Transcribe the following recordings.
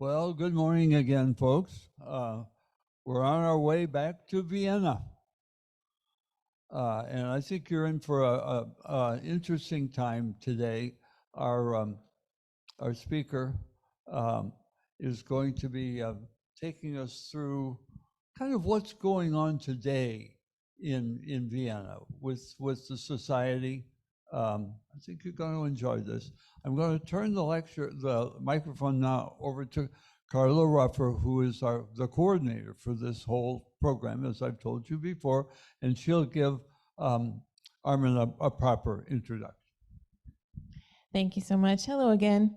Well, good morning again, folks. We're on our way back to Vienna. And I think you're in for a interesting time today. Our speaker is going to be taking us through kind of what's going on today in Vienna with the society. I think you're going to enjoy this. I'm going to turn the microphone now over to Carla Ruffer, who is the coordinator for this whole program, as I've told you before, and she'll give Armin a proper introduction. Thank you so much. Hello again.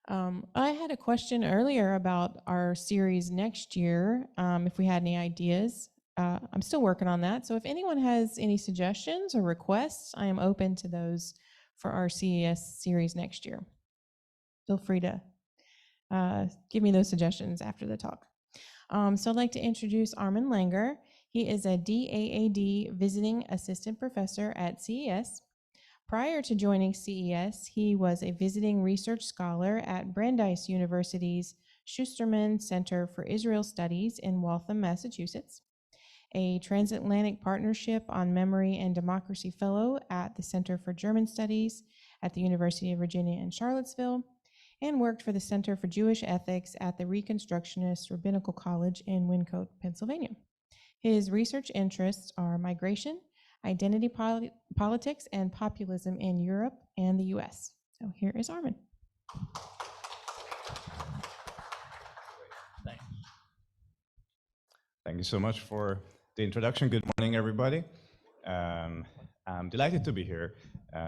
I had a question earlier about our series next year, if we had any ideas. I'm still working on that, so if anyone has any suggestions or requests, I am open to those for our CES series next year. Feel free to give me those suggestions after the talk. So I'd like to introduce Armin Langer. He is a DAAD Visiting Assistant Professor at CES. Prior to joining CES, he was a visiting research scholar at Brandeis University's Schusterman Center for Israel Studies in Waltham, Massachusetts, a Transatlantic Partnership on Memory and Democracy Fellow at the Center for German Studies at the University of Virginia in Charlottesville, and worked for the Center for Jewish Ethics at the Reconstructionist Rabbinical College in Wyncote, Pennsylvania. His research interests are migration, identity politics, and populism in Europe and the US. So here is Armin. Thanks. Thank you so much for the introduction. Good morning, everybody. I'm delighted to be here.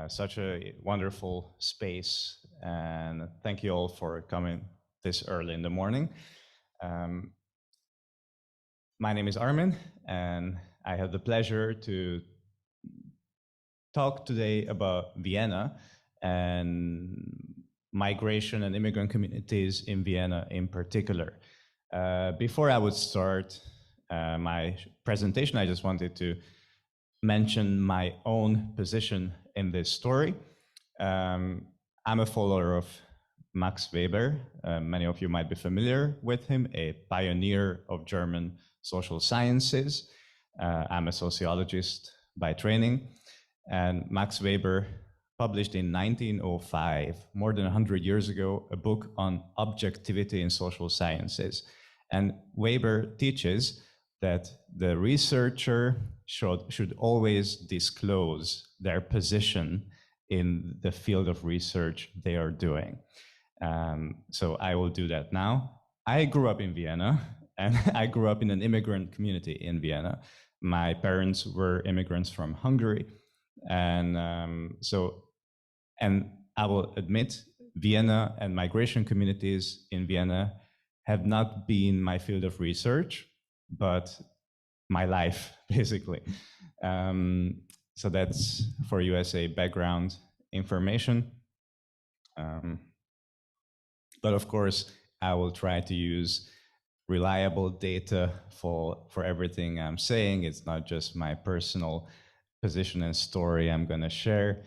Such a wonderful space, and thank you all for coming this early in the morning. My name is Armin, and I have the pleasure to talk today about Vienna and migration and immigrant communities in Vienna in particular. Before I would start my presentation, I just wanted to mention my own position in this story. I'm a follower of Max Weber. Many of you might be familiar with him, a pioneer of German social sciences. I'm a sociologist by training, and Max Weber published in 1905, more than 100 years ago, a book on objectivity in social sciences. And Weber teaches that the researcher should always disclose their position in the field of research they are doing. So I will do that now. I grew up in Vienna, and I grew up in an immigrant community in Vienna. My parents were immigrants from Hungary. And I will admit, Vienna and migration communities in Vienna have not been my field of research, but my life, basically. So that's for you as a background information. But of course, I will try to use reliable data for everything I'm saying. It's not just my personal position and story I'm going to share.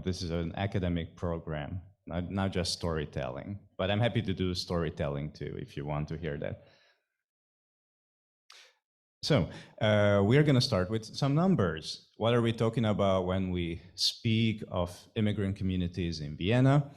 This is an academic program, not just storytelling, but I'm happy to do storytelling too, if you want to hear that. So we're going to start with some numbers. What are we talking about when we speak of immigrant communities in Vienna?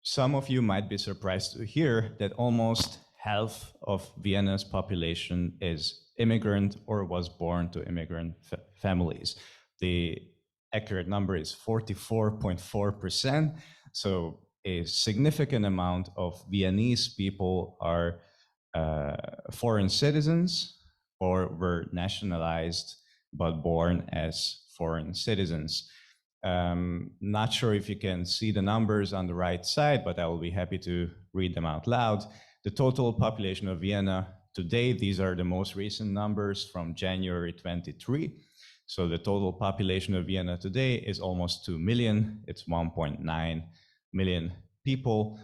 Some of you might be surprised to hear that almost half of Vienna's population is immigrant or was born to immigrant families. The accurate number is 44.4%. So a significant amount of Viennese people are foreign citizens or were nationalized but born as foreign citizens. Not sure if you can see the numbers on the right side, but I will be happy to read them out loud. The total population of Vienna today, these are the most recent numbers from January 23. So the total population of Vienna today is almost 2 million. It's 1.9 million people.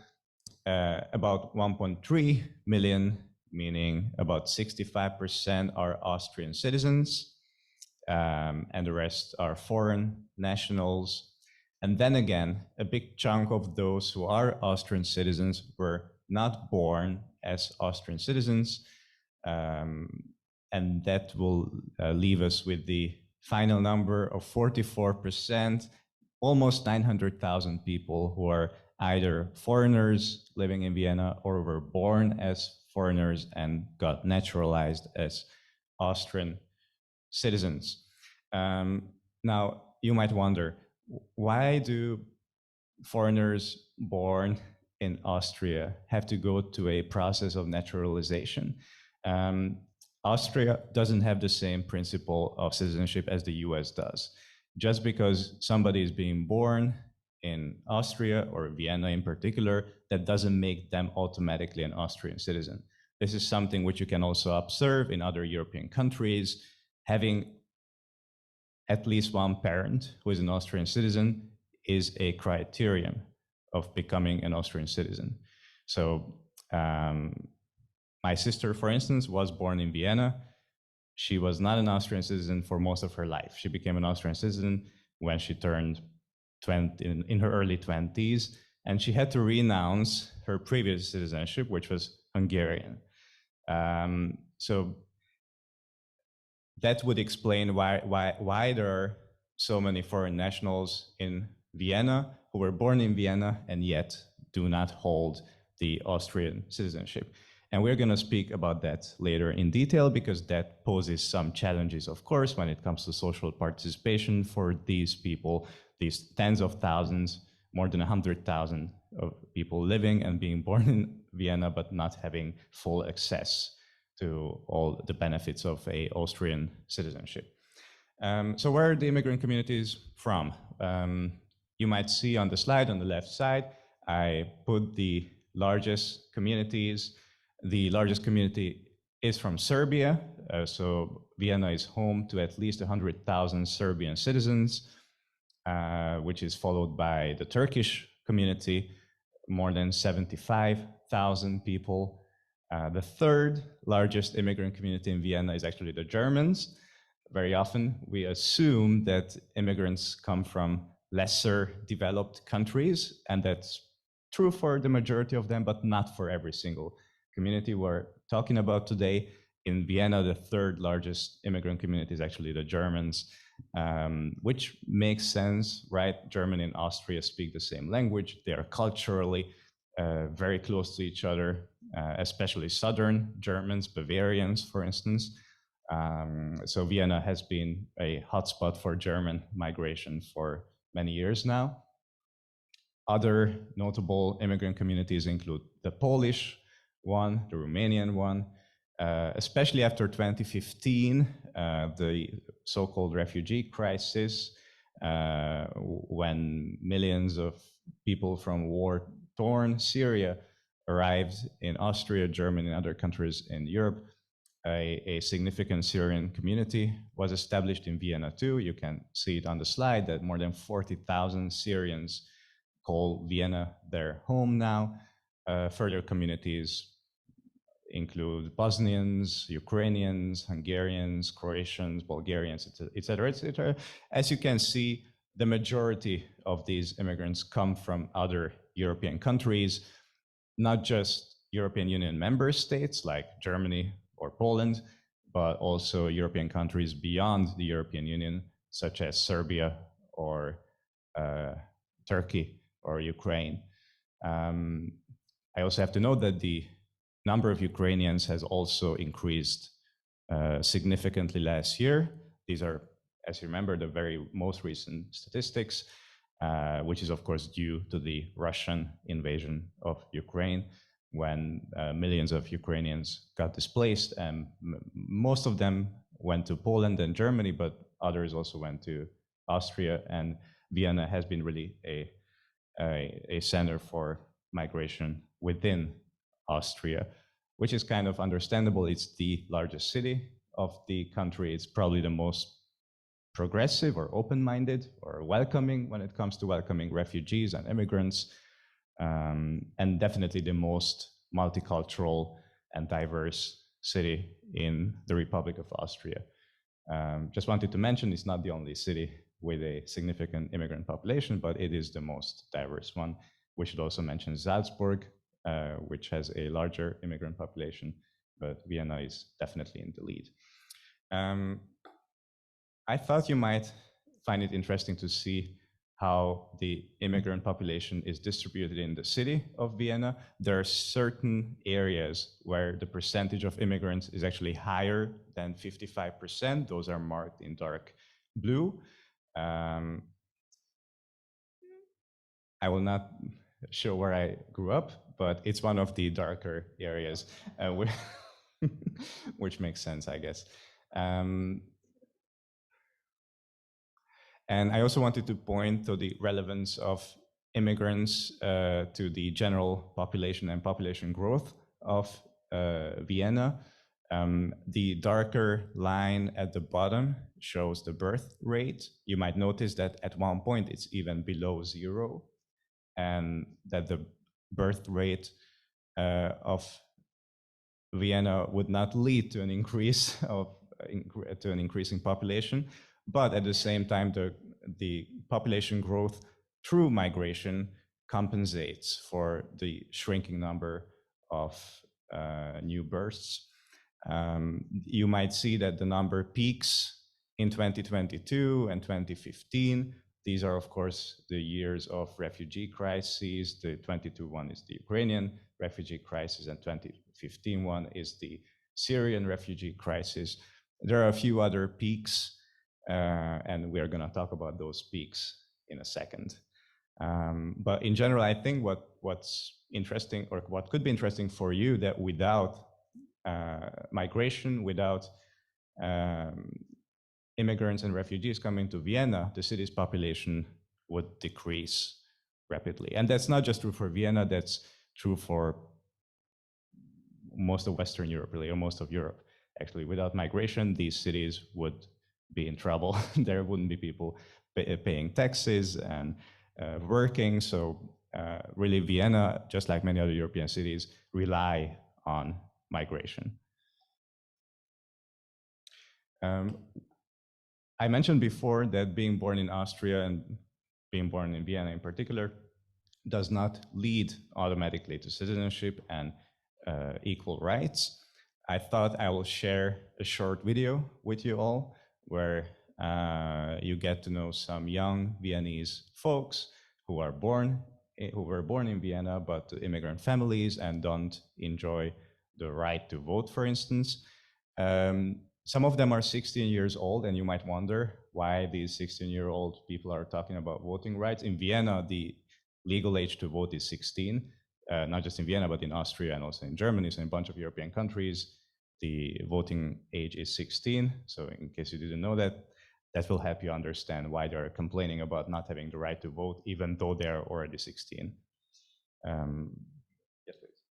About 1.3 million, meaning about 65% are Austrian citizens, and the rest are foreign nationals. And then again, a big chunk of those who are Austrian citizens were not born as Austrian citizens. And that will leave us with the final number of 44%, almost 900,000 people who are either foreigners living in Vienna or were born as foreigners and got naturalized as Austrian citizens. Now, you might wonder, why do foreigners born in Austria have to go to a process of naturalization? Austria doesn't have the same principle of citizenship as the US does. Just because somebody is being born in Austria or Vienna in particular, that doesn't make them automatically an Austrian citizen. This is something which you can also observe in other European countries. Having at least one parent who is an Austrian citizen is a criterion of becoming an Austrian citizen. So my sister, for instance, was born in Vienna. She was not an Austrian citizen for most of her life. She became an Austrian citizen when she turned 20, in her early 20s, and she had to renounce her previous citizenship, which was Hungarian. So that would explain why there are so many foreign nationals in Vienna who were born in Vienna and yet do not hold the Austrian citizenship. And we're going to speak about that later in detail, because that poses some challenges, of course, when it comes to social participation for these people, these tens of thousands, more than 100,000 of people living and being born in Vienna, but not having full access to all the benefits of a Austrian citizenship. So where are the immigrant communities from? You might see on the slide on the left side, I put the largest communities. The largest community is from Serbia. So Vienna is home to at least 100,000 Serbian citizens, which is followed by the Turkish community, more than 75,000 people. The third largest immigrant community in Vienna is actually the Germans. Very often we assume that immigrants come from lesser developed countries, and that's true for the majority of them, but not for every single community we're talking about today. In Vienna, the third largest immigrant community is actually the Germans, which makes sense, right? Germany and Austria speak the same language. They are culturally very close to each other, especially Southern Germans, Bavarians, for instance. So Vienna has been a hotspot for German migration for many years now. Other notable immigrant communities include the Polish one, the Romanian one, especially after 2015, the so-called refugee crisis, when millions of people from war-torn Syria arrived in Austria, Germany, and other countries in Europe. A significant Syrian community was established in Vienna too. You can see it on the slide that more than 40,000 Syrians call Vienna their home now. Further communities include Bosnians, Ukrainians, Hungarians, Croatians, Bulgarians, etc., etc. As you can see, the majority of these immigrants come from other European countries, not just European Union member states like Germany or Poland, but also European countries beyond the European Union, such as Serbia or Turkey or Ukraine. I also have to note that the number of Ukrainians has also increased significantly last year. These are, as you remember, the very most recent statistics, which is of course due to the Russian invasion of Ukraine, when millions of Ukrainians got displaced, and most of them went to Poland and Germany, but others also went to Austria, and Vienna has been really a center for migration within Austria, which is kind of understandable. It's the largest city of the country. It's probably the most progressive or open-minded or welcoming when it comes to welcoming refugees and immigrants, and definitely the most multicultural and diverse city in the Republic of Austria. Just wanted to mention, it's not the only city with a significant immigrant population, but it is the most diverse one. We should also mention Salzburg, which has a larger immigrant population, but Vienna is definitely in the lead. I thought you might find it interesting to see how the immigrant population is distributed in the city of Vienna. There are certain areas where the percentage of immigrants is actually higher than 55%. Those are marked in dark blue. I will not show where I grew up, but it's one of the darker areas, which makes sense, I guess. And I also wanted to point to the relevance of immigrants to the general population and population growth of Vienna. The darker line at the bottom shows the birth rate. You might notice that at one point it's even below 0, and that the birth rate of Vienna would not lead to an increase to an increasing population, but at the same time, the population growth through migration compensates for the shrinking number of new births. You might see that the number peaks in 2022 and 2015. These are, of course, the years of refugee crises. The 22 one is the Ukrainian refugee crisis, and 2015 one is the Syrian refugee crisis. There are a few other peaks, and we're going to talk about those peaks in a second. But in general, I think what's interesting, or what could be interesting for you, that without migration, without immigrants and refugees coming to Vienna, the city's population would decrease rapidly. And that's not just true for Vienna, that's true for most of Western Europe, really, or most of Europe. Actually, without migration, these cities would be in trouble. There wouldn't be people paying taxes and working. So really, Vienna, just like many other European cities, rely on migration. I mentioned before that being born in Austria and being born in Vienna in particular does not lead automatically to citizenship and equal rights. I thought I will share a short video with you all where you get to know some young Viennese folks who were born in Vienna, but to immigrant families and don't enjoy the right to vote, for instance. Some of them are 16 years old, and you might wonder why these 16-year-old people are talking about voting rights. In Vienna, the legal age to vote is 16, not just in Vienna, but in Austria and also in Germany, so in a bunch of European countries, the voting age is 16. So in case you didn't know that, that will help you understand why they're complaining about not having the right to vote, even though they're already 16. Yes, please.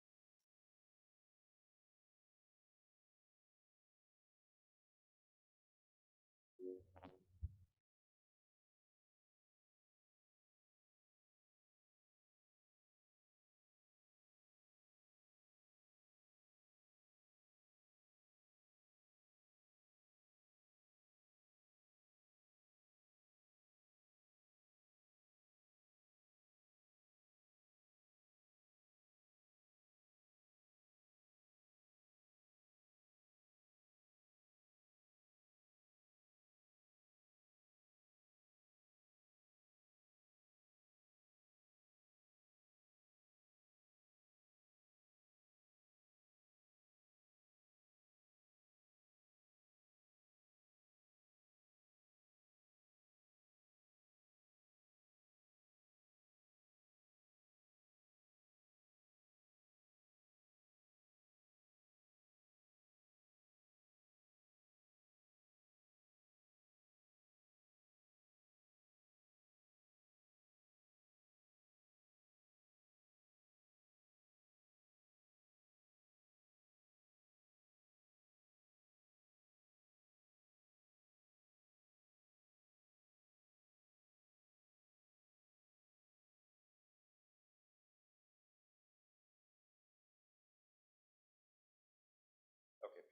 Okay.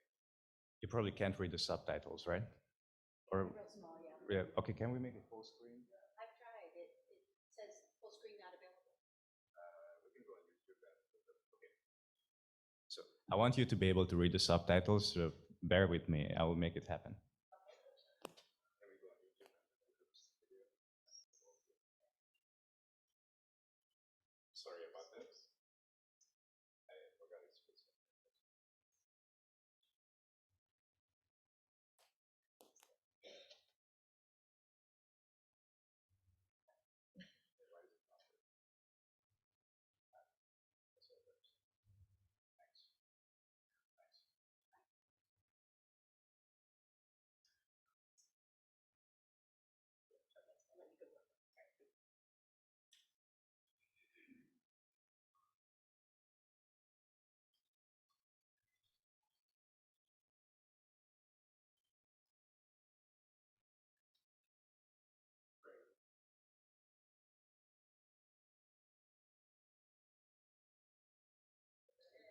You probably can't read the subtitles, right? Or Yeah. Okay, can we make it full screen? I've tried. It says full screen not available. We can go on YouTube. Okay. So I want you to be able to read the subtitles, so bear with me. I will make it happen. Sorry about this. I forgot it's full screen.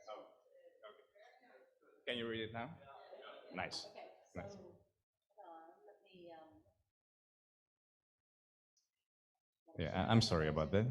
Oh, okay. Can you read it now? Nice. Okay, Nice. so let me. Yeah, I'm sorry about that.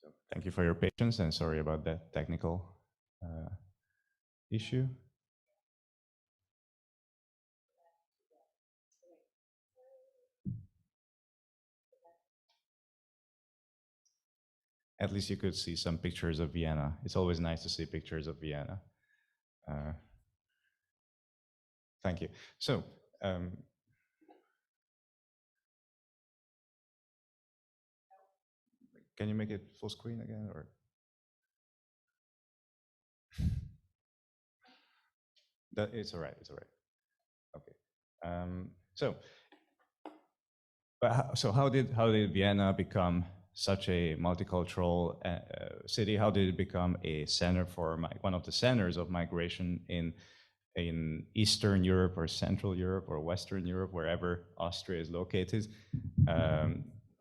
So thank you for your patience and sorry about that technical issue. At least you could see some pictures of Vienna. It's always nice to see pictures of Vienna. Thank you. So, can you make it full screen again, or? It's all right. It's all right. Okay. So how did Vienna become such a multicultural city? How did it become a center for one of the centers of migration in Eastern Europe or Central Europe or Western Europe, wherever Austria is located?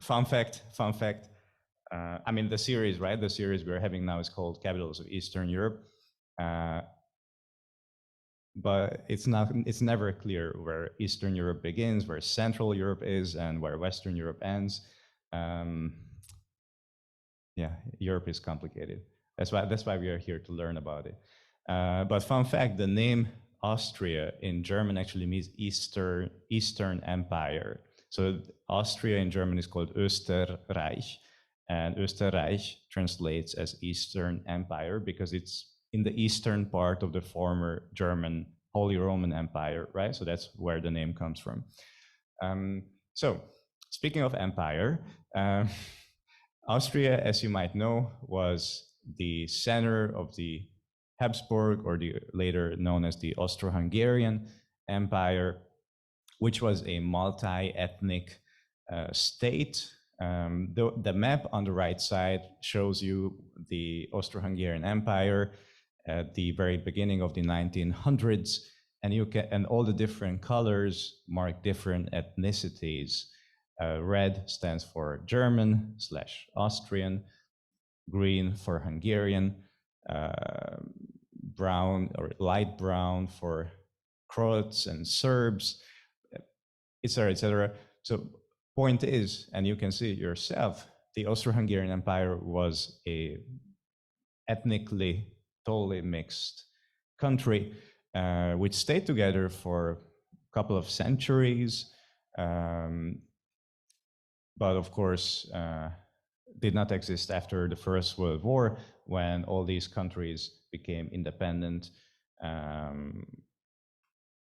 Fun fact. I mean, the series, right? The series we're having now is called Capitals of Eastern Europe. but it's never clear where Eastern Europe begins, where Central Europe is, and where Western Europe ends. Yeah, Europe is complicated. That's why we are here to learn about it. But fun fact, the name Austria in German actually means Eastern Empire. So Austria in German is called Österreich, and Österreich translates as Eastern Empire because it's in the eastern part of the former German Holy Roman Empire, right? So that's where the name comes from. So speaking of empire, Austria, as you might know, was the center of the Habsburg, or the later known as the Austro-Hungarian Empire, which was a multi-ethnic state. The map on the right side shows you the Austro-Hungarian Empire at the very beginning of the 1900s, and all the different colors mark different ethnicities. Red stands for German/Austrian, green for Hungarian, brown or light brown for Croats and Serbs, etc., etc. So point is, and you can see it yourself, the Austro-Hungarian Empire was a ethnically totally mixed country, which stayed together for a couple of centuries, but of course did not exist after the First World War, when all these countries became independent.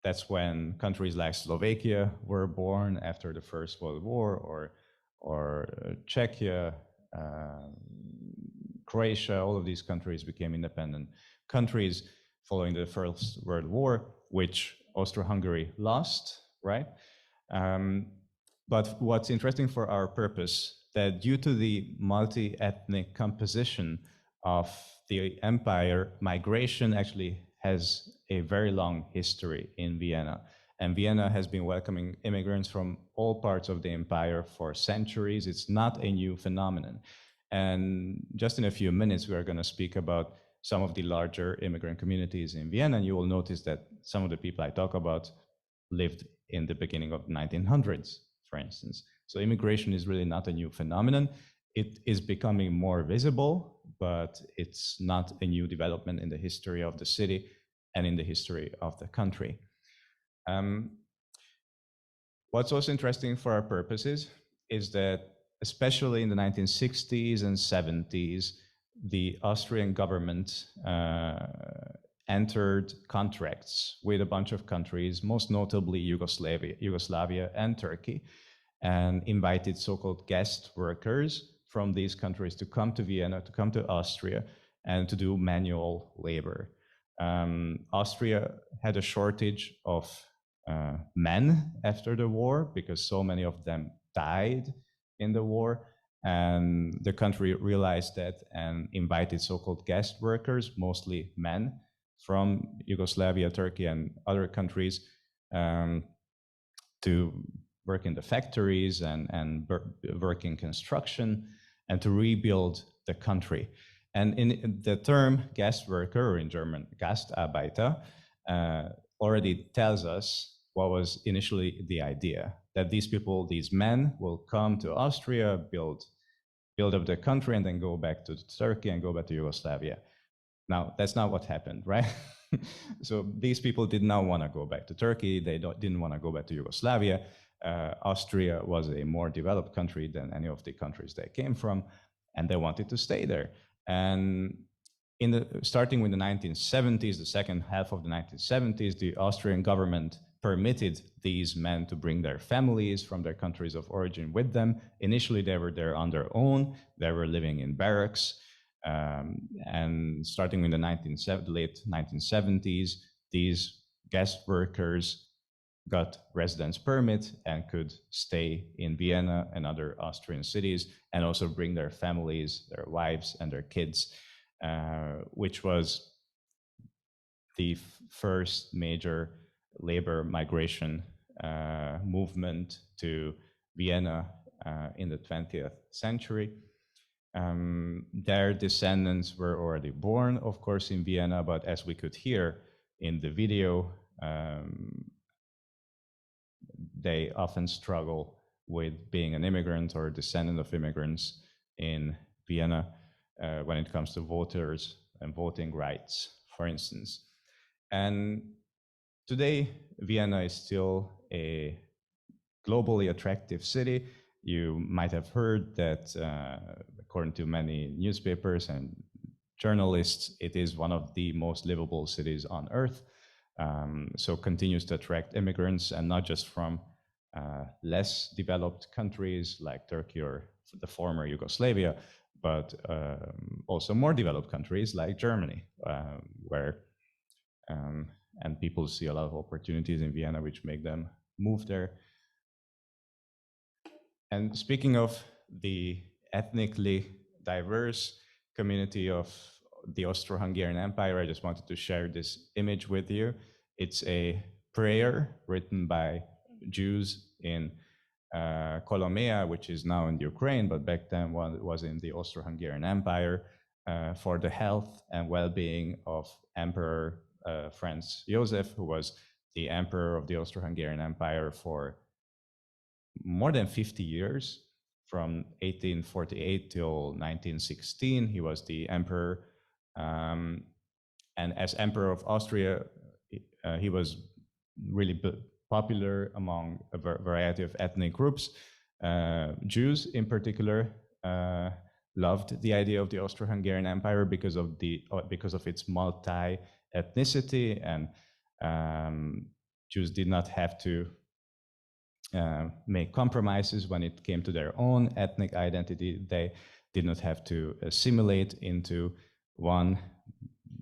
That's when countries like Slovakia were born after the First World War, or Czechia, Croatia. All of these countries became independent countries following the First World War, which Austro-Hungary lost, right? But what's interesting for our purpose, that due to the multi-ethnic composition of the empire, migration actually has a very long history in Vienna. And Vienna has been welcoming immigrants from all parts of the empire for centuries. It's not a new phenomenon. And just in a few minutes, we are going to speak about some of the larger immigrant communities in Vienna. And you will notice that some of the people I talk about lived in the beginning of the 1900s, for instance. So immigration is really not a new phenomenon. It is becoming more visible, but it's not a new development in the history of the city and in the history of the country. What's also interesting for our purposes is that, especially in the 1960s and 70s, the Austrian government entered contracts with a bunch of countries, most notably Yugoslavia and Turkey, and invited so-called guest workers from these countries to come to Vienna, to come to Austria, and to do manual labor. Austria had a shortage of men after the war because so many of them died in the war, and the country realized that and invited so-called guest workers, mostly men, from Yugoslavia, Turkey, and other countries to work in the factories and work in construction and to rebuild the country. And in the term guest worker, or in German Gastarbeiter, already tells us what was initially the idea, that these people, these men, will come to Austria, build up the country, and then go back to Turkey and go back to Yugoslavia. Now, that's not what happened, right? So these people did not want to go back to Turkey. They didn't want to go back to Yugoslavia. Austria was a more developed country than any of the countries they came from, and they wanted to stay there. And starting with the 1970s, the second half of the 1970s, the Austrian government permitted these men to bring their families from their countries of origin with them. Initially, they were there on their own. They were living in barracks. And starting in the late 1970s, these guest workers got residence permit and could stay in Vienna and other Austrian cities, and also bring their families, their wives, and their kids, which was the first major labor migration movement to Vienna in the 20th century. Their descendants were already born, of course, in Vienna, but as we could hear in the video, they often struggle with being an immigrant or a descendant of immigrants in Vienna when it comes to voters and voting rights, for instance. And today, Vienna is still a globally attractive city. You might have heard that, according to many newspapers and journalists, it is one of the most livable cities on earth. So continues to attract immigrants, and not just from less developed countries like Turkey or the former Yugoslavia, but also more developed countries like Germany, where and people see a lot of opportunities in Vienna which make them move there. And speaking of the ethnically diverse community of the Austro-Hungarian Empire, I just wanted to share this image with you. It's a prayer written by Jews in Kolomea, which is now in Ukraine, but back then was in the Austro-Hungarian Empire, for the health and well-being of Emperor Franz Joseph, who was the emperor of the Austro-Hungarian Empire for more than 50 years, from 1848 till 1916. He was the emperor, and as emperor of Austria, he was really popular among a variety of ethnic groups. Jews, in particular, loved the idea of the Austro-Hungarian Empire because of its multi-ethnicity, and Jews did not have to make compromises when it came to their own ethnic identity. They did not have to assimilate into one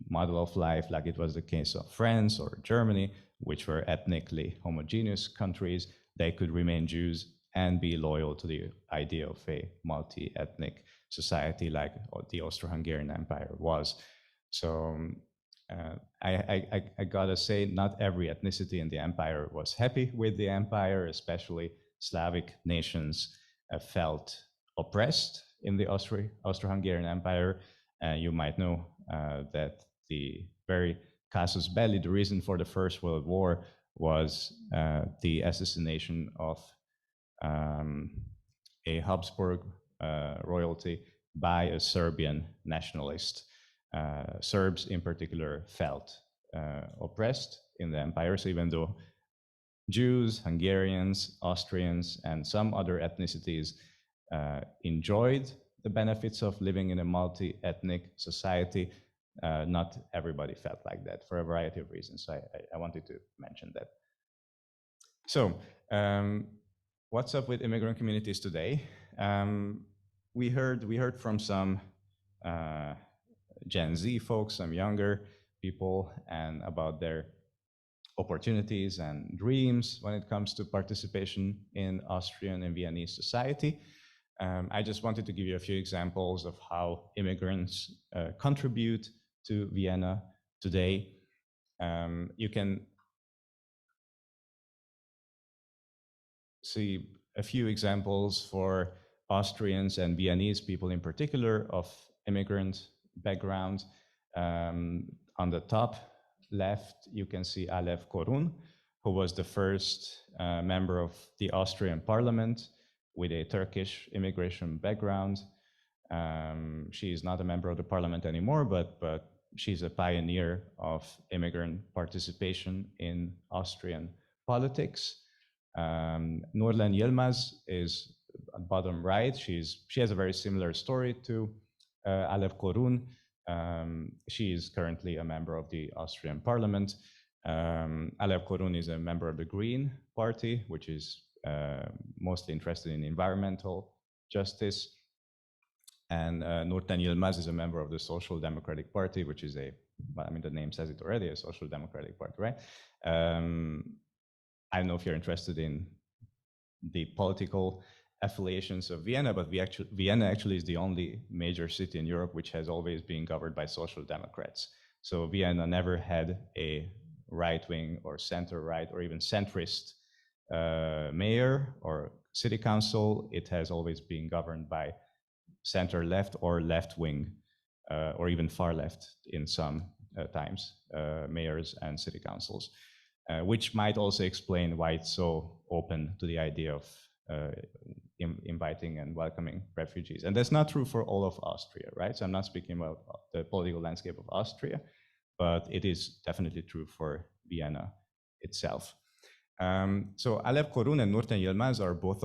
model of life like it was the case of France or Germany, which were ethnically homogeneous countries. They could remain Jews and be loyal to the idea of a multi-ethnic society like the Austro-Hungarian Empire was. So I gotta say, not every ethnicity in the empire was happy with the empire. Especially Slavic nations felt oppressed in the Austro-Hungarian Empire. You might know that the very casus belli, the reason for the First World War, was the assassination of a Habsburg royalty by a Serbian nationalist. Serbs in particular felt oppressed in the empire. So even though Jews, Hungarians, Austrians, and some other ethnicities enjoyed the benefits of living in a multi-ethnic society, not everybody felt like that for a variety of reasons. So I wanted to mention that. So what's up with immigrant communities today? We heard from some Gen Z folks, some younger people, and about their opportunities and dreams when it comes to participation in Austrian and Viennese society. I just wanted to give you a few examples of how immigrants contribute to Vienna today. You can see a few examples for Austrians and Viennese people in particular of immigrant background. On the top left, you can see Alev Korun, who was the first member of the Austrian parliament with a Turkish immigration background. She is not a member of the parliament anymore, but she's a pioneer of immigrant participation in Austrian politics. Nurlen Yilmaz is at bottom right. She has a very similar story to Alev Korun. She is currently a member of the Austrian parliament. Alev Korun is a member of the Green Party, which is mostly interested in environmental justice. And Nurten Yilmaz is a member of the Social Democratic Party, which is the name says it already, a Social Democratic Party, right? I don't know if you're interested in the political affiliations of Vienna, but Vienna actually is the only major city in Europe which has always been governed by social democrats. So Vienna never had a right-wing or center-right or even centrist mayor or city council. It has always been governed by center-left or left-wing, or even far-left in some times, mayors and city councils. which might also explain why it's so open to the idea of inviting and welcoming refugees. And that's not true for all of Austria, right? So I'm not speaking about the political landscape of Austria, but it is definitely true for Vienna itself. So Alev Korun and Nurten Yilmaz are both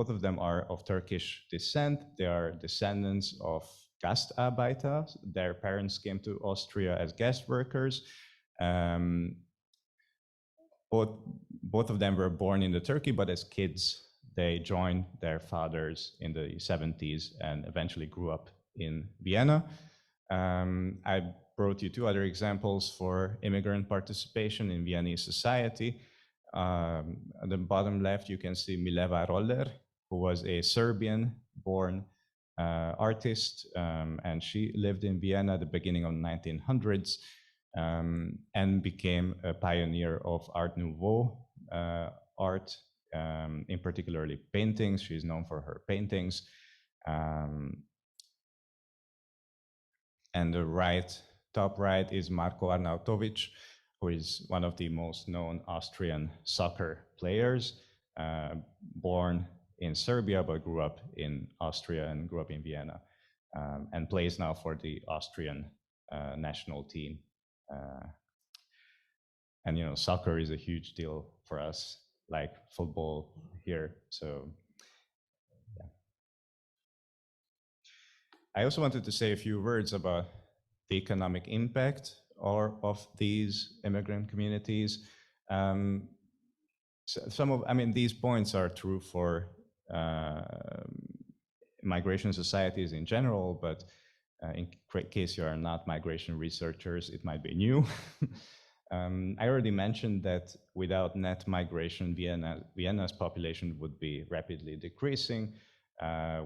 of them are of Turkish descent. They are descendants of Gastarbeiter. Their parents came to Austria as guest workers. Both of them were born in Turkey, but as kids, they joined their fathers in the 70s and eventually grew up in Vienna. I brought you two other examples for immigrant participation in Viennese society. At the bottom left, you can see Mileva Roller, who was a Serbian-born artist, and she lived in Vienna at the beginning of the 1900s and became a pioneer of Art Nouveau art, in particularly paintings. She's known for her paintings. And the top right is Marko Arnautovic, who is one of the most known Austrian soccer players, born in Serbia, but grew up in Austria and grew up in Vienna, and plays now for the Austrian national team. And you know, soccer is a huge deal for us, like football here. So yeah. I also wanted to say a few words about the economic impact of these immigrant communities. These points are true for migration societies in general, but in case you are not migration researchers, it might be new. I already mentioned that without net migration, Vienna's population would be rapidly decreasing,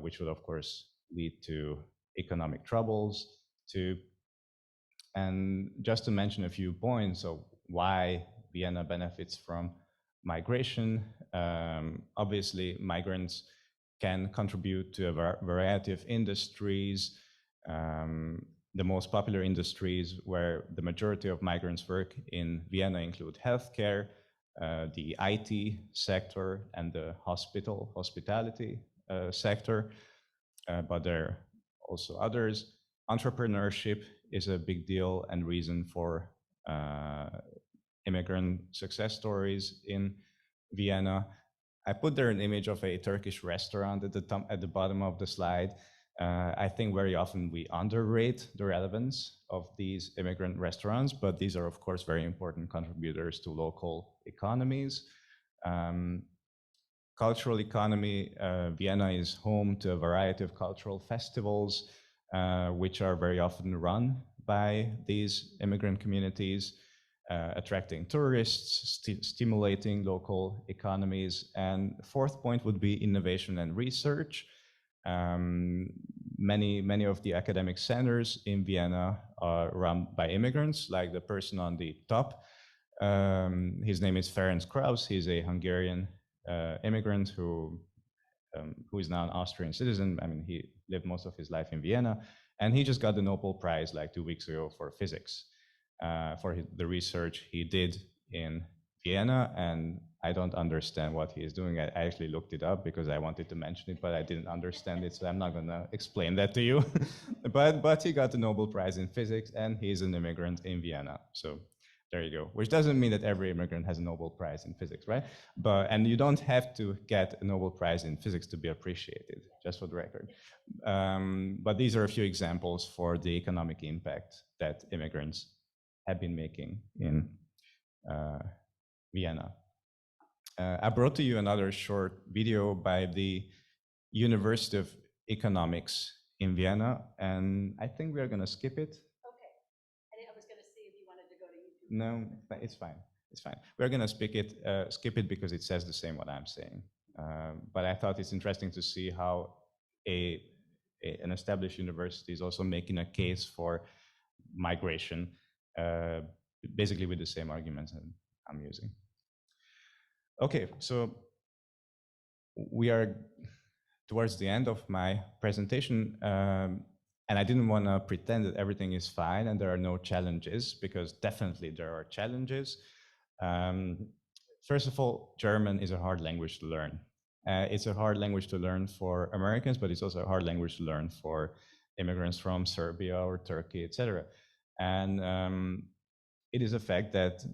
which would of course lead to economic troubles too. And just to mention a few points of why Vienna benefits from migration, obviously migrants can contribute to a variety of industries. The most popular industries where the majority of migrants work in Vienna include healthcare, the IT sector, and the hospitality sector, but there are also others. Entrepreneurship is a big deal and reason for immigrant success stories in Vienna. I put there an image of a Turkish restaurant at the bottom of the slide. I think very often we underrate the relevance of these immigrant restaurants, but these are of course very important contributors to local economies. Cultural economy, Vienna is home to a variety of cultural festivals, which are very often run by these immigrant communities, attracting tourists, stimulating local economies. And the fourth point would be innovation and research. Many of the academic centers in Vienna are run by immigrants, like the person on the top. His name is Ferenc Krausz. He's a Hungarian immigrant who is now an Austrian citizen. I mean, he lived most of his life in Vienna, and he just got the Nobel Prize like 2 weeks ago for physics, for the research he did in Vienna. And I don't understand what he is doing. I actually looked it up because I wanted to mention it, but I didn't understand it, so I'm not gonna explain that to you. but he got the Nobel Prize in physics, and he's an immigrant in Vienna. So there you go, which doesn't mean that every immigrant has a Nobel Prize in physics, right? And you don't have to get a Nobel Prize in physics to be appreciated, just for the record. But these are a few examples for the economic impact that immigrants have been making in Vienna. I brought to you another short video by the University of Economics in Vienna, and I think we are going to skip it. Okay. I was going to see if you wanted to go to YouTube. No, it's fine. It's fine. We're going to skip it because it says the same what I'm saying. But I thought it's interesting to see how an established university is also making a case for migration, basically with the same arguments that I'm using. Okay, so we are towards the end of my presentation, and I didn't want to pretend that everything is fine and there are no challenges, because definitely there are challenges. First of all, German is a hard language to learn. It's a hard language to learn for Americans, but it's also a hard language to learn for immigrants from Serbia or Turkey, etc. And it is a fact that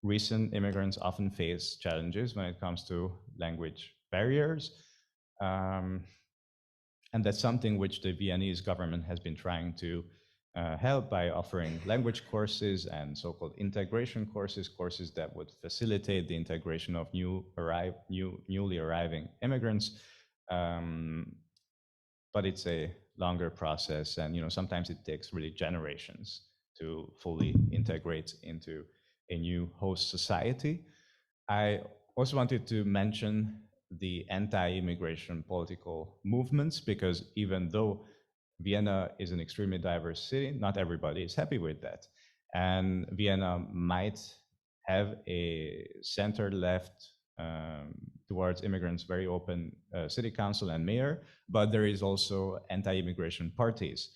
recent immigrants often face challenges when it comes to language barriers. And that's something which the Viennese government has been trying to help by offering language courses and so-called integration courses, courses that would facilitate the integration of newly arriving immigrants. But it's a longer process, and sometimes it takes really generations to fully integrate into a new host society. I also wanted to mention the anti-immigration political movements, because even though Vienna is an extremely diverse city, not everybody is happy with that. And Vienna might have a center-left towards immigrants, very open city council and mayor, but there is also anti-immigration parties.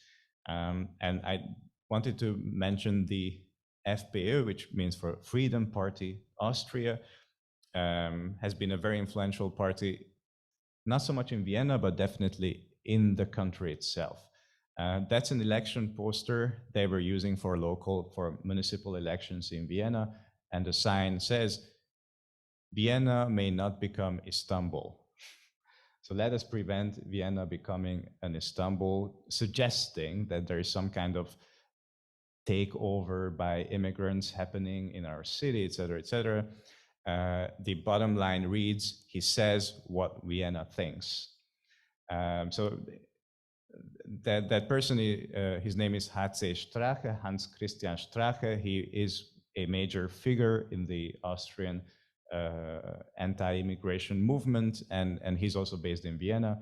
And I wanted to mention the FPÖ, which means for Freedom Party Austria, has been a very influential party, not so much in Vienna, but definitely in the country itself. That's an election poster they were using for municipal elections in Vienna, and the sign says, "Vienna may not become Istanbul." So let us prevent Vienna becoming an Istanbul, suggesting that there is some kind of takeover by immigrants happening in our city, etc., etc. The bottom line reads, "He says what Vienna thinks." So that person, his name is HC Strache, Hans Christian Strache. He is a major figure in the Austrian anti-immigration movement, and he's also based in Vienna.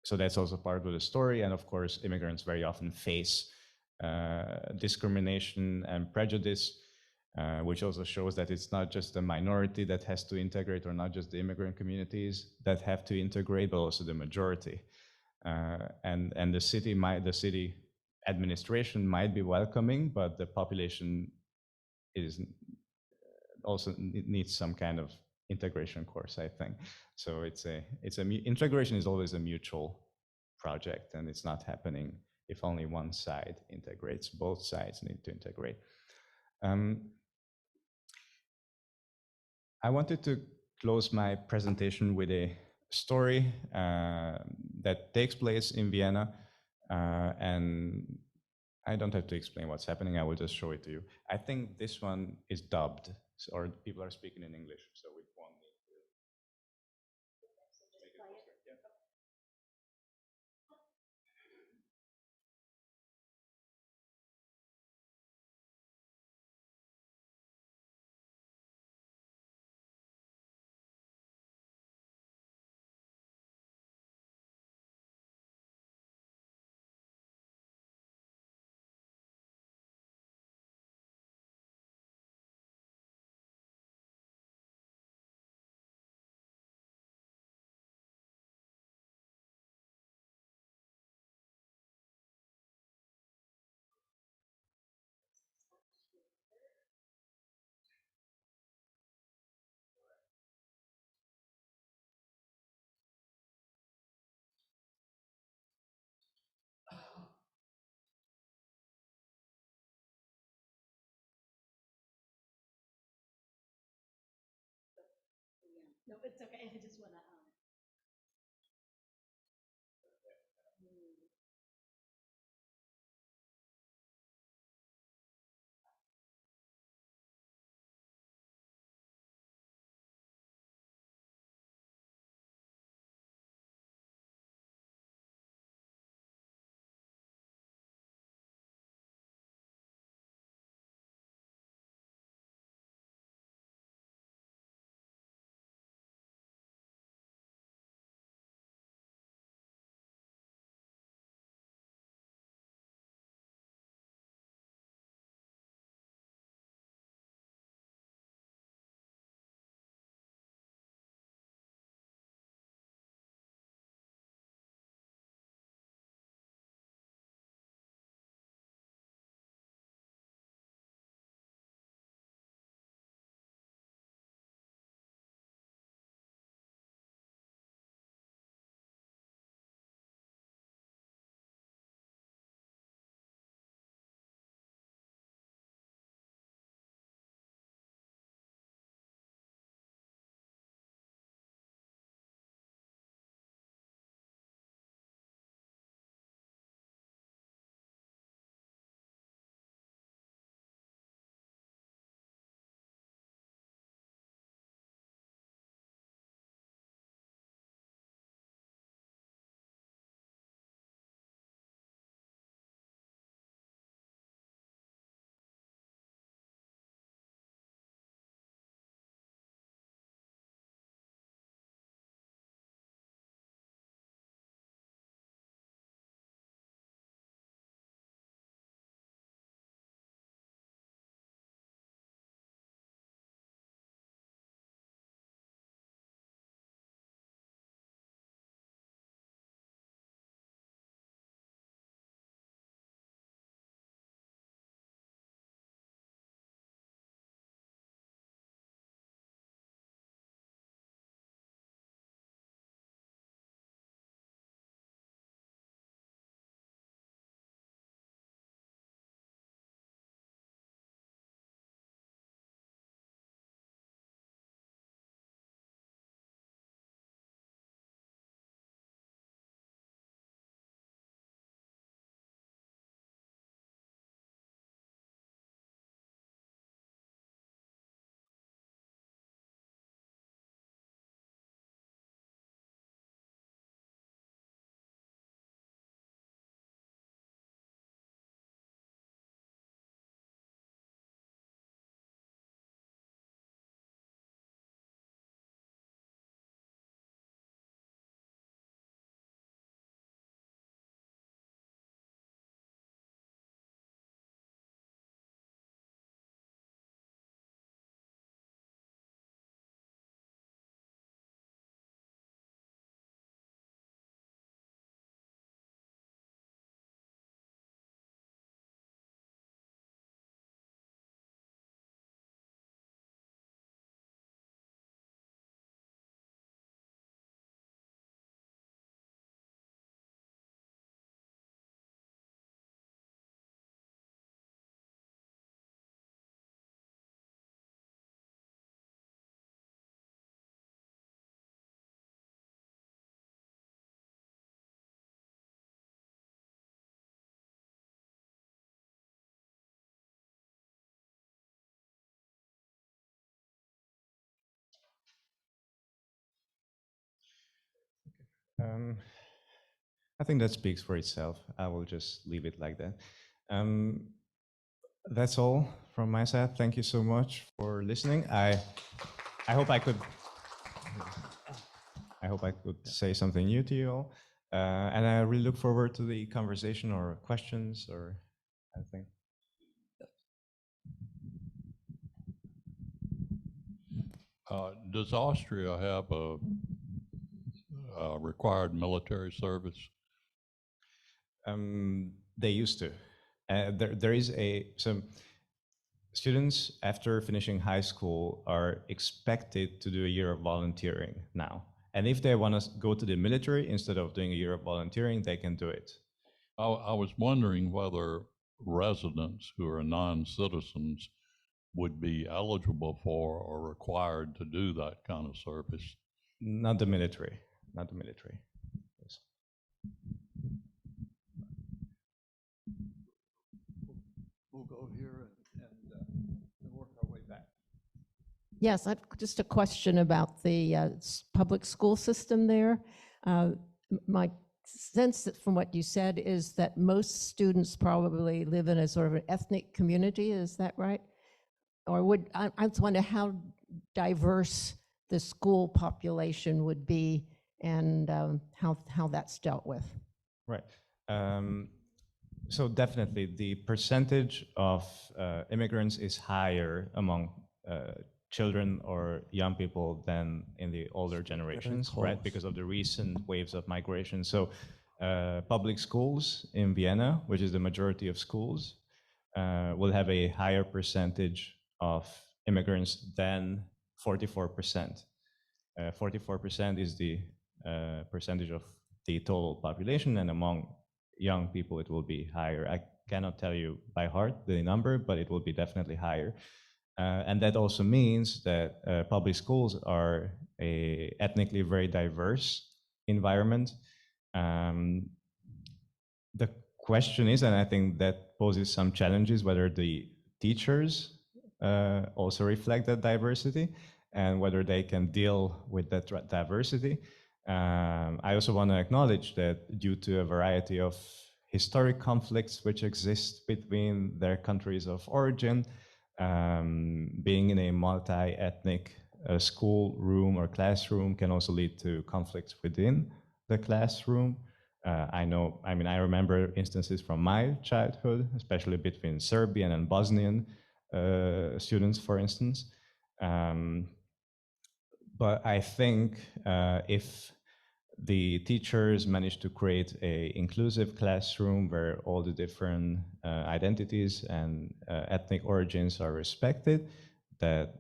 So that's also part of the story. And of course, immigrants very often face discrimination and prejudice, which also shows that it's not just the minority that has to integrate, or not just the immigrant communities that have to integrate, but also the majority. And the city administration might be welcoming, but the population also needs some kind of integration course, I think. So integration is always a mutual project, and it's not happening if only one side integrates. Both sides need to integrate. I wanted to close my presentation with a story that takes place in Vienna, and I don't have to explain what's happening. I will just show it to you. I think this one is dubbed, or people are speaking in English, so we won't need to make it faster. Yeah. No, it's okay. I just want to I think that speaks for itself. I will just leave it like that. That's all from my side. Thank you so much for listening. I hope I could say something new to you all, and I really look forward to the conversation or questions or anything. Does Austria have a required military service? They used to. There is some students after finishing high school are expected to do a year of volunteering now. And if they want to go to the military instead of doing a year of volunteering, they can do it. I was wondering whether residents who are non-citizens would be eligible for or required to do that kind of service. Not the military, not the military. Yes. We'll go here and work our way back. Yes, I've just a question about the public school system there. My sense from what you said is that most students probably live in a sort of an ethnic community. Is that right? Or I just wonder how diverse the school population would be and how that's dealt with. Right. So definitely the percentage of immigrants is higher among children or young people than in the older generations, right? Because of the recent waves of migration. So public schools in Vienna, which is the majority of schools, will have a higher percentage of immigrants than 44%. 44% is the percentage of the total population, and among young people it will be higher. I cannot tell you by heart the number, but it will be definitely higher. And that also means that public schools are a ethnically very diverse environment. The question is, and I think that poses some challenges, whether the teachers also reflect that diversity and whether they can deal with that diversity. I also want to acknowledge that due to a variety of historic conflicts which exist between their countries of origin, being in a multi-ethnic school room or classroom can also lead to conflicts within the classroom. I remember instances from my childhood, especially between Serbian and Bosnian students, for instance. But I think if the teachers manage to create an inclusive classroom where all the different identities and ethnic origins are respected, that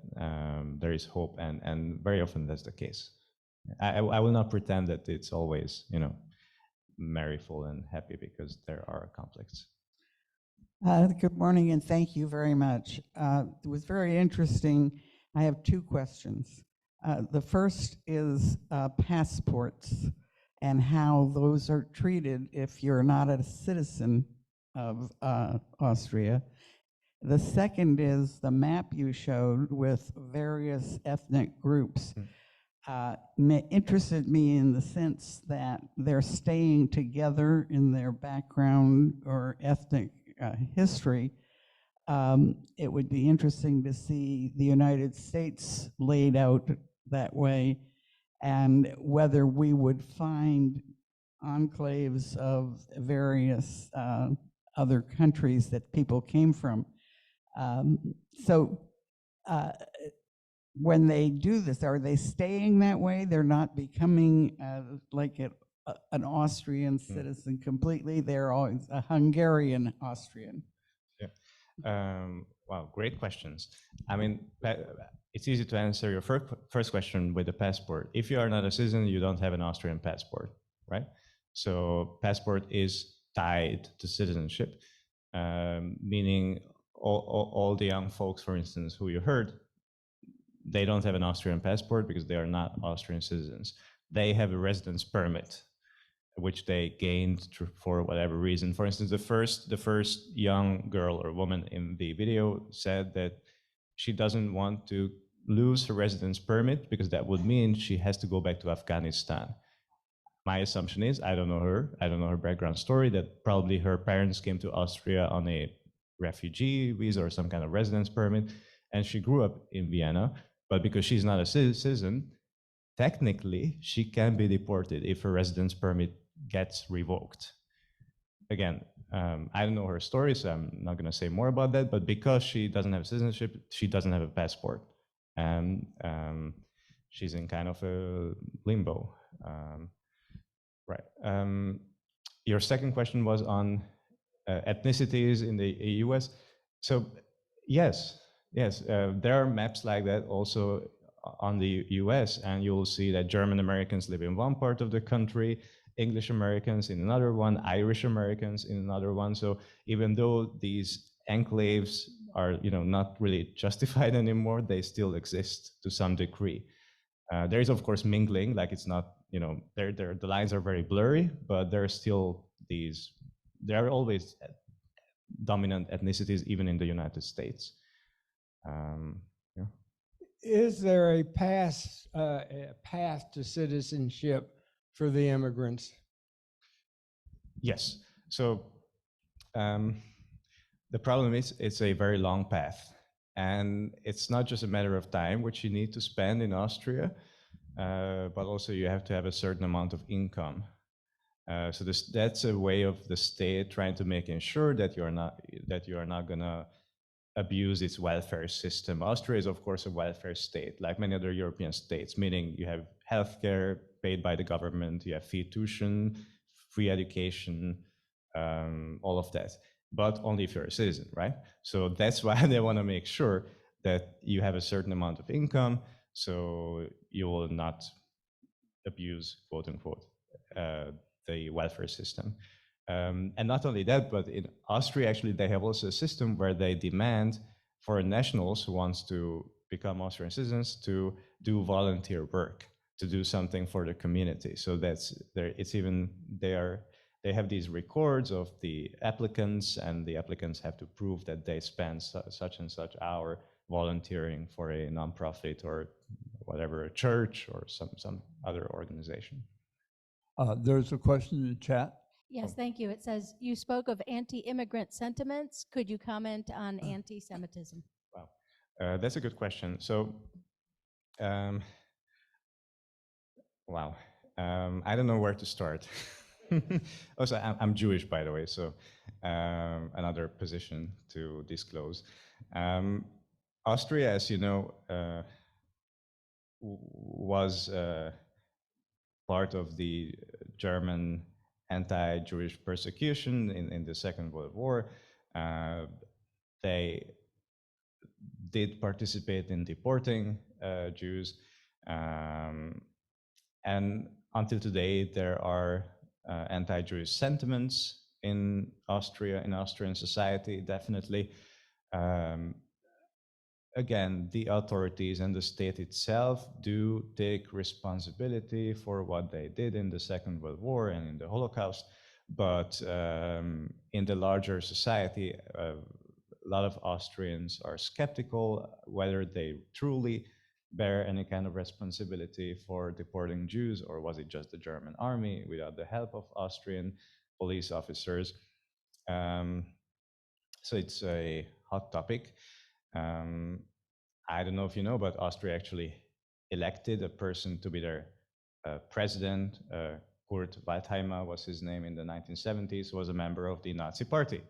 there is hope, and very often that's the case. I will not pretend that it's always, merryful and happy, because there are conflicts. Good morning, and thank you very much. It was very interesting. I have two questions. The first is passports and how those are treated if you're not a citizen of Austria. The second is the map you showed with various ethnic groups. Interested me in the sense that they're staying together in their background or ethnic history. It would be interesting to see the United States laid out that way, and whether we would find enclaves of various other countries that people came from. When they do this, are they staying that way? They're not becoming like an Austrian citizen completely. They're always a Hungarian Austrian. Yeah. Wow, great questions. I mean, it's easy to answer your first question with the passport. If you are not a citizen, you don't have an Austrian passport, right? So passport is tied to citizenship, meaning all the young folks, for instance, who you heard, they don't have an Austrian passport because they are not Austrian citizens. They have a residence permit, which they gained for whatever reason. For instance, the first young girl or woman in the video said that she doesn't want to lose her residence permit because that would mean she has to go back to Afghanistan. My assumption is, I don't know her background story, that probably her parents came to Austria on a refugee visa or some kind of residence permit, and she grew up in Vienna, but because she's not a citizen, technically she can be deported if her residence permit gets revoked. Again, I don't know her story, so I'm not going to say more about that, but because she doesn't have citizenship, she doesn't have a passport, and she's in kind of a limbo. Right. Your second question was on ethnicities in the US. So yes, there are maps like that also on the US, and you'll see that German Americans live in one part of the country, English Americans in another one, Irish Americans in another one. So even though these enclaves are, not really justified anymore, they still exist to some degree. There is, of course, mingling, like it's not, the lines are very blurry, but there are still there are always dominant ethnicities, even in the United States. Yeah. Is there a path to citizenship for the immigrants? Yes. So the problem is it's a very long path. And it's not just a matter of time, which you need to spend in Austria, but also you have to have a certain amount of income. So that's a way of the state trying to make sure that you are not going to abuse its welfare system. Austria is, of course, a welfare state, like many other European states, meaning you have healthcare paid by the government, you have free tuition, free education, all of that, but only if you're a citizen, right? So that's why they want to make sure that you have a certain amount of income, so you will not abuse, quote unquote, the welfare system. And not only that, but in Austria, actually, they have also a system where they demand foreign nationals who wants to become Austrian citizens to do volunteer work, to do something for the community. So that's there. It's even they have these records of the applicants, and the applicants have to prove that they spend such and such hour volunteering for a nonprofit or whatever, a church or some other organization. There's a question in the chat. Yes, thank you. It says, you spoke of anti-immigrant sentiments. Could you comment on anti-Semitism? Wow, that's a good question. So, wow, I don't know where to start. Also, I'm Jewish, by the way, so another position to disclose. Austria, as you know, was part of the German anti-Jewish persecution in the Second World War. They did participate in deporting Jews. And until today, there are anti-Jewish sentiments in Austria, in Austrian society, definitely. Again, the authorities and the state itself do take responsibility for what they did in the Second World War and in the Holocaust, but in the larger society, a lot of Austrians are skeptical whether they truly bear any kind of responsibility for deporting Jews, or was it just the German army without the help of Austrian police officers? So it's a hot topic. I don't know if you know, but Austria actually elected a person to be their president. Kurt Waldheimer was his name in the 1970s, was a member of the Nazi party.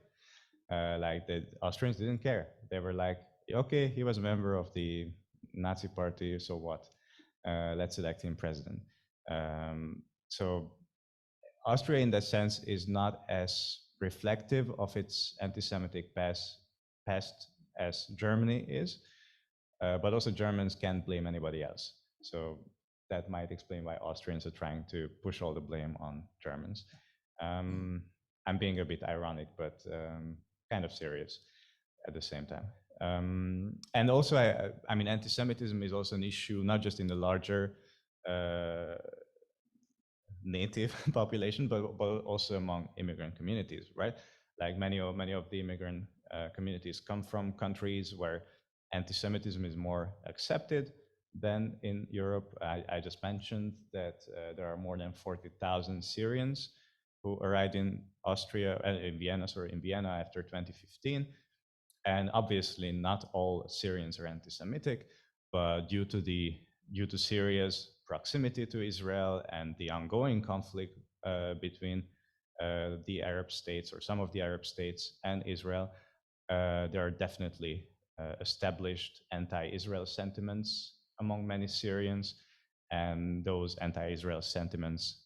Like the Austrians didn't care. They were like, okay, he was a member of the Nazi party, so what? Let's elect him president. So Austria, in that sense, is not as reflective of its anti-Semitic past as Germany is, but also Germans can't blame anybody else. So that might explain why Austrians are trying to push all the blame on Germans. I'm being a bit ironic, but kind of serious at the same time. And also, I mean, anti-Semitism is also an issue, not just in the larger native population, but also among immigrant communities, right? Like many of the immigrant communities come from countries where anti-Semitism is more accepted, than in Europe. I just mentioned that there are more than 40,000 Syrians who arrived in in Vienna after 2015. And obviously not all Syrians are anti-Semitic, but due to Syria's proximity to Israel and the ongoing conflict between the Arab states, or some of the Arab states, and Israel, there are definitely established anti-Israel sentiments among many Syrians, and those anti-Israel sentiments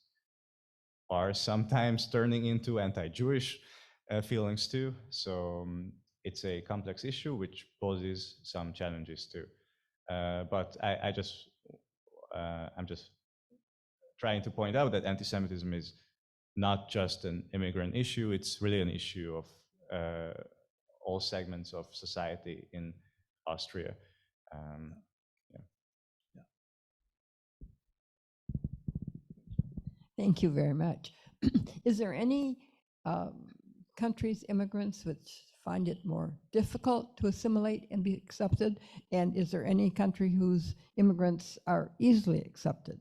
are sometimes turning into anti-Jewish feelings too. So it's a complex issue which poses some challenges too. But I'm just trying to point out that anti-Semitism is not just an immigrant issue; it's really an issue of all segments of society in Austria. Thank you very much. Is there any countries, immigrants, which find it more difficult to assimilate and be accepted? And is there any country whose immigrants are easily accepted?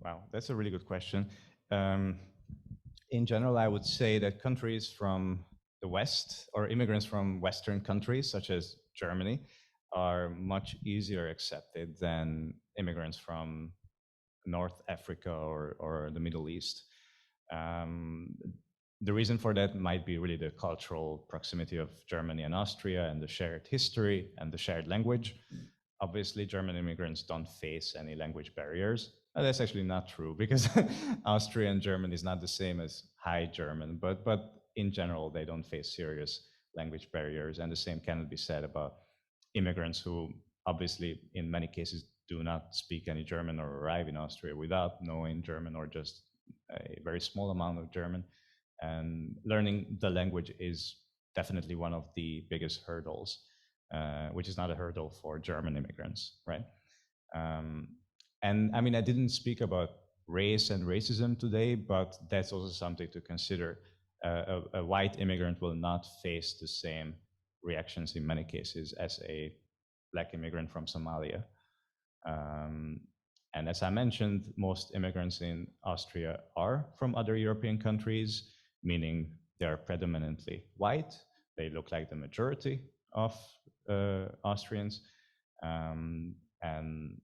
Wow, that's a really good question. In general, I would say that countries from the West, or immigrants from Western countries such as Germany, are much easier accepted than immigrants from North Africa or the Middle East. The reason for that might be really the cultural proximity of Germany and Austria, and the shared history and the shared language. Obviously, German immigrants don't face any language barriers. That's actually not true, because Austrian German is not the same as High German, but in general, they don't face serious language barriers. And the same cannot be said about immigrants who obviously, in many cases, do not speak any German or arrive in Austria without knowing German, or just a very small amount of German. And learning the language is definitely one of the biggest hurdles, which is not a hurdle for German immigrants, right? And I mean, I didn't speak about race and racism today, but that's also something to consider. A white immigrant will not face the same reactions in many cases as a Black immigrant from Somalia. And as I mentioned, most immigrants in Austria are from other European countries, meaning they are predominantly white. They look like the majority of Austrians, and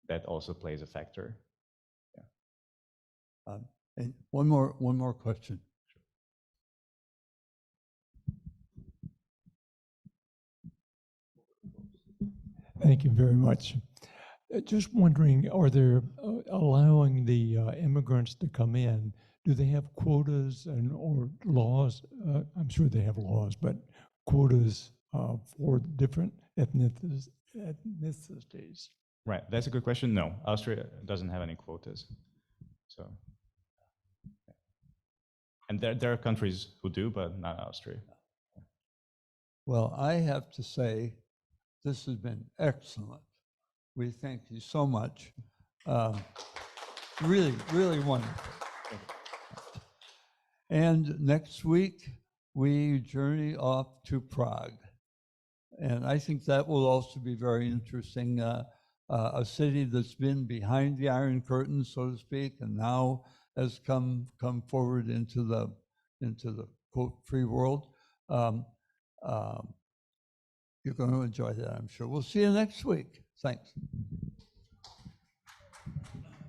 that also plays a factor. Yeah. And one more question. Thank you very much. Just wondering, are they allowing the immigrants to come in? Do they have quotas or laws? I'm sure they have laws, but quotas for different ethnicities? Right, that's a good question. No, Austria doesn't have any quotas. So, and there are countries who do, but not Austria. Well, I have to say, this has been excellent. We thank you so much. Really, really wonderful. And next week, we journey off to Prague. And I think that will also be very interesting. A city that's been behind the Iron Curtain, so to speak, and now has come forward into the quote free world. You're going to enjoy that, I'm sure. We'll see you next week. Thanks.